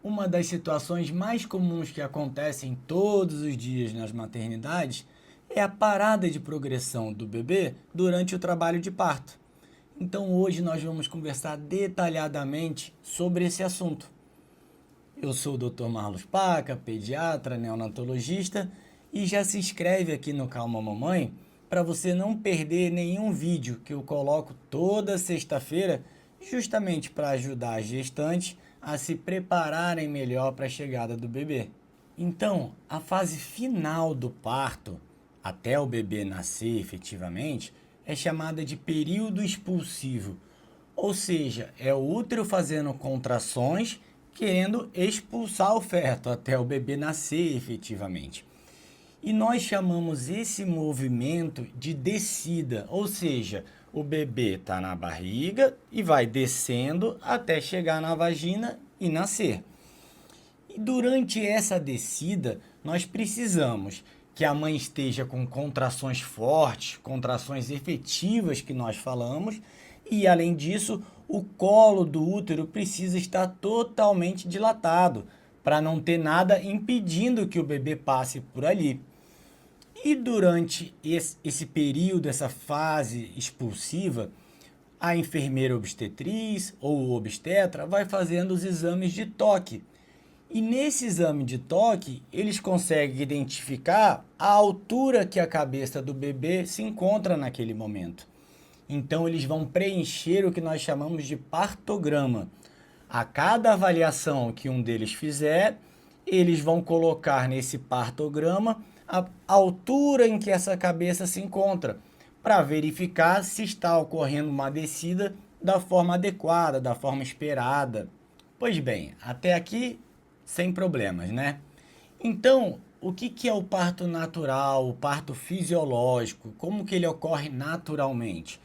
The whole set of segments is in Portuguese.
Uma das situações mais comuns que acontecem todos os dias nas maternidades é a parada de progressão do bebê durante o trabalho de parto. Então hoje nós vamos conversar detalhadamente sobre esse assunto. Eu sou o Dr. Marlos Paca, pediatra, neonatologista, e já se inscreve aqui no Calma Mamãe para você não perder nenhum vídeo que eu coloco toda sexta-feira, justamente para ajudar as gestantes a se prepararem melhor para a chegada do bebê. Então, a fase final do parto, até o bebê nascer efetivamente, é chamada de período expulsivo, ou seja, é o útero fazendo contrações, querendo expulsar o feto até o bebê nascer efetivamente. E nós chamamos esse movimento de descida, ou seja, o bebê está na barriga e vai descendo até chegar na vagina e nascer. E durante essa descida, nós precisamos que a mãe esteja com contrações fortes, contrações efetivas que nós falamos, e além disso, o colo do útero precisa estar totalmente dilatado, para não ter nada impedindo que o bebê passe por ali. E durante esse período, essa fase expulsiva, a enfermeira obstetriz ou o obstetra vai fazendo os exames de toque. E nesse exame de toque, eles conseguem identificar a altura que a cabeça do bebê se encontra naquele momento. Então, eles vão preencher o que nós chamamos de partograma. A cada avaliação que um deles fizer, eles vão colocar nesse partograma a altura em que essa cabeça se encontra, para verificar se está ocorrendo uma descida da forma adequada, da forma esperada. Pois bem, até aqui sem problemas, né? Então, o que é o parto natural, o parto fisiológico? Como que ele ocorre naturalmente?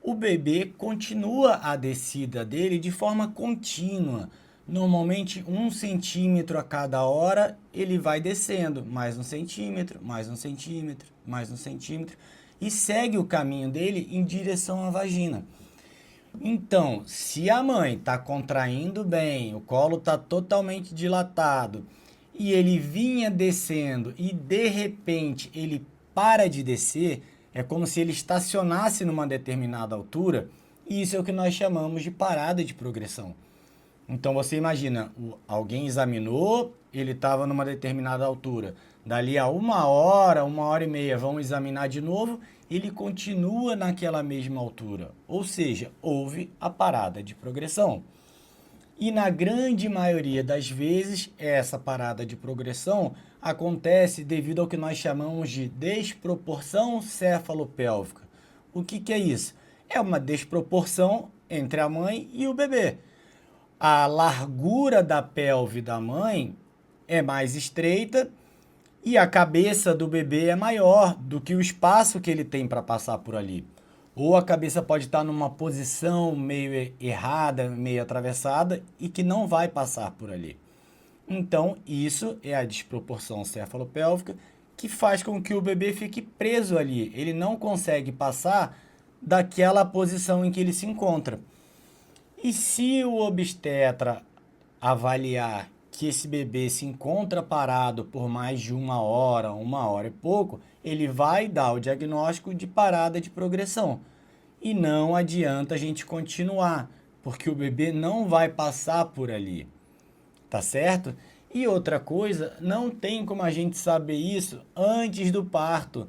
O bebê continua a descida dele de forma contínua. Normalmente 1 centímetro a cada hora ele vai descendo, mais 1 centímetro, mais 1 centímetro, mais 1 centímetro, e segue o caminho dele em direção à vagina. Então, se a mãe está contraindo bem, o colo está totalmente dilatado e ele vinha descendo e de repente ele para de descer, é como se ele estacionasse numa determinada altura, e isso é o que nós chamamos de parada de progressão. Então você imagina, alguém examinou, ele estava numa determinada altura. Dali a 1 hora, 1 hora e meia, vão examinar de novo, ele continua naquela mesma altura. Ou seja, houve a parada de progressão. E na grande maioria das vezes, essa parada de progressão acontece devido ao que nós chamamos de desproporção cefalopélvica. O que é isso? É uma desproporção entre a mãe e o bebê. A largura da pelve da mãe é mais estreita e a cabeça do bebê é maior do que o espaço que ele tem para passar por ali. Ou a cabeça pode estar numa posição meio errada, meio atravessada e que não vai passar por ali. Então, isso é a desproporção cefalopélvica que faz com que o bebê fique preso ali. Ele não consegue passar daquela posição em que ele se encontra. E se o obstetra avaliar que esse bebê se encontra parado por mais de 1 hora e pouco, ele vai dar o diagnóstico de parada de progressão. E não adianta a gente continuar, porque o bebê não vai passar por ali, tá certo? E outra coisa, não tem como a gente saber isso antes do parto.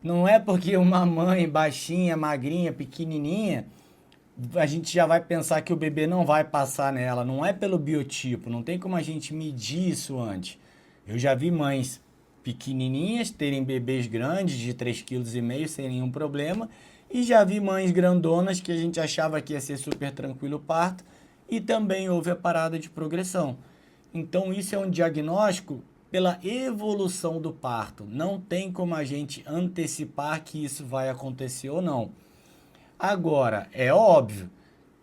Não é porque uma mãe baixinha, magrinha, pequenininha, a gente já vai pensar que o bebê não vai passar nela. Não é pelo biotipo, não tem como a gente medir isso antes. Eu já vi mães pequenininhas terem bebês grandes de 3,5 kg sem nenhum problema, e já vi mães grandonas que a gente achava que ia ser super tranquilo o parto e também houve a parada de progressão. Então isso é um diagnóstico pela evolução do parto. Não tem como a gente antecipar que isso vai acontecer ou não. Agora, é óbvio,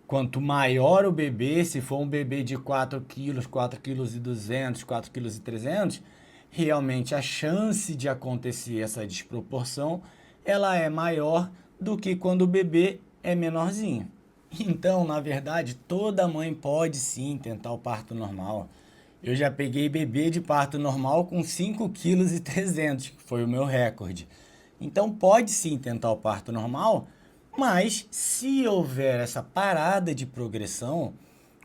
quanto maior o bebê, se for um bebê de 4 quilos, 4,2 kg, 4,3 kg, realmente a chance de acontecer essa desproporção, ela é maior do que quando o bebê é menorzinho. Então, na verdade, toda mãe pode sim tentar o parto normal. Eu já peguei bebê de parto normal com 5,3 kg, que foi o meu recorde. Então pode sim tentar o parto normal, mas se houver essa parada de progressão,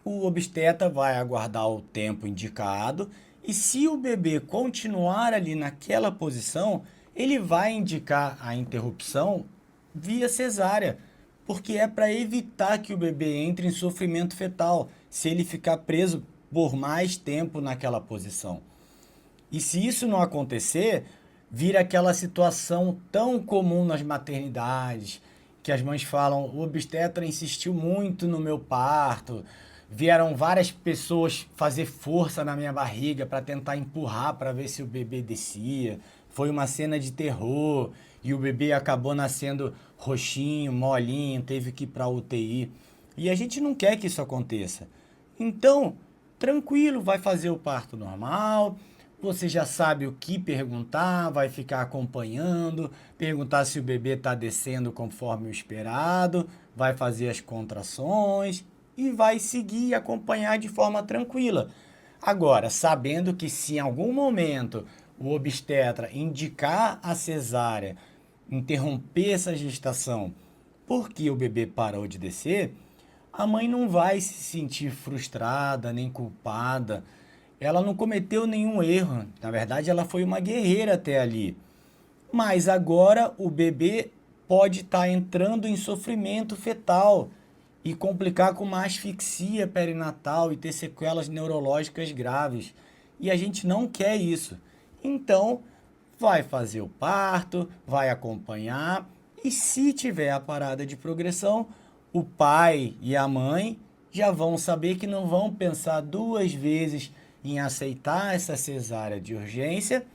o obstetra vai aguardar o tempo indicado e se o bebê continuar ali naquela posição, ele vai indicar a interrupção via cesárea, porque é para evitar que o bebê entre em sofrimento fetal se ele ficar preso por mais tempo naquela posição. E se isso não acontecer, vira aquela situação tão comum nas maternidades, que as mães falam: o obstetra insistiu muito no meu parto, vieram várias pessoas fazer força na minha barriga para tentar empurrar para ver se o bebê descia. Foi uma cena de terror e o bebê acabou nascendo roxinho, molinho, teve que ir para UTI. E a gente não quer que isso aconteça. Então, tranquilo, vai fazer o parto normal. Você já sabe o que perguntar, vai ficar acompanhando, perguntar se o bebê está descendo conforme o esperado, vai fazer as contrações e vai seguir e acompanhar de forma tranquila. Agora, sabendo que se em algum momento o obstetra indicar a cesárea, interromper essa gestação porque o bebê parou de descer, a mãe não vai se sentir frustrada nem culpada. Ela não cometeu nenhum erro. Na verdade, ela foi uma guerreira até ali. Mas agora o bebê pode estar entrando em sofrimento fetal e complicar com uma asfixia perinatal e ter sequelas neurológicas graves. E a gente não quer isso. Então, vai fazer o parto, vai acompanhar e se tiver a parada de progressão, o pai e a mãe já vão saber que não vão pensar duas vezes em aceitar essa cesárea de urgência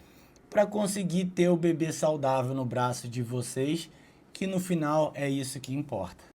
para conseguir ter o bebê saudável no braço de vocês, que no final é isso que importa.